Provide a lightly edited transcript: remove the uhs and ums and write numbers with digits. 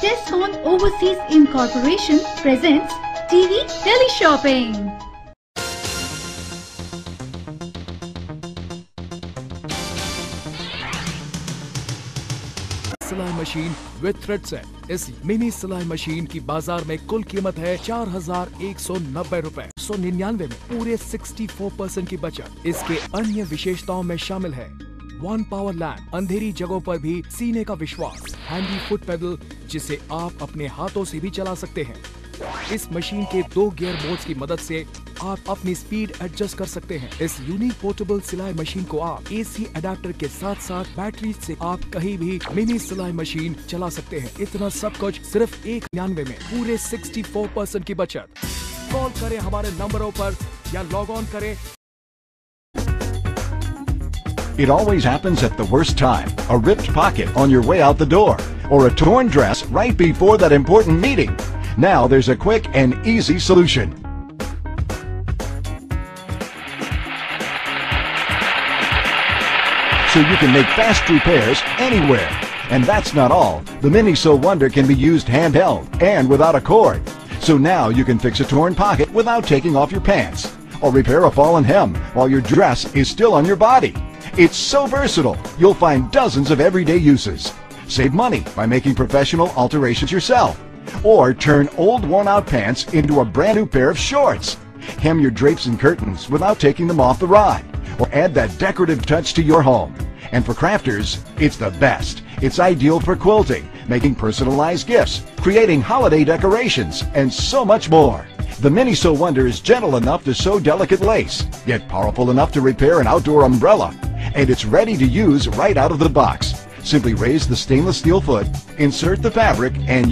Descon Overseas Incorporation presents TV Teleshopping. सिलाई machine with thread set. इस mini सिलाई machine की बाजार में कुल कीमत है 4190 रुपए। 199 में पूरे 64% की बचत। इसके अन्य विशेषताओं में शामिल है 1 पावर लैंप, अंधेरी जगहों पर भी सीने का विश्वास, हैंडी फुट पेडल जिसे आप अपने हाथों से भी चला सकते हैं। इस मशीन के 2 गियर मोड्स की मदद से आप अपनी स्पीड एडजस्ट कर सकते हैं। इस यूनिक पोर्टेबल सिलाई मशीन को आप एसी अडेप्टर के साथ साथ बैटरी से आप कहीं भी मिनी सिलाई मशीन चला सकते हैं। इतना सब कुछ सिर्फ 199 में पूरे 64% की बचत। कॉल करें हमारे नंबरों पर या लॉग ऑन करें। It always happens at the worst time. A ripped pocket on your way out the door, or a torn dress right before that important meeting. Now there's a quick and easy solution. So you can make fast repairs anywhere. And that's not all. The Mini Sew Wonder can be used handheld and without a cord. So now you can fix a torn pocket without taking off your pants, or repair a fallen hem while your dress is still on your body. It's so versatile, you'll find dozens of everyday uses. Save money by making professional alterations yourself. Or turn old worn-out pants into a brand new pair of shorts. Hem your drapes and curtains without taking them off the rod. Or add that decorative touch to your home. And for crafters, it's the best. It's ideal for quilting, making personalized gifts, creating holiday decorations, and so much more. The Mini Sew Wonder is gentle enough to sew delicate lace, yet powerful enough to repair an outdoor umbrella. And it's ready to use right out of the box. Simply raise the stainless steel foot, insert the fabric, and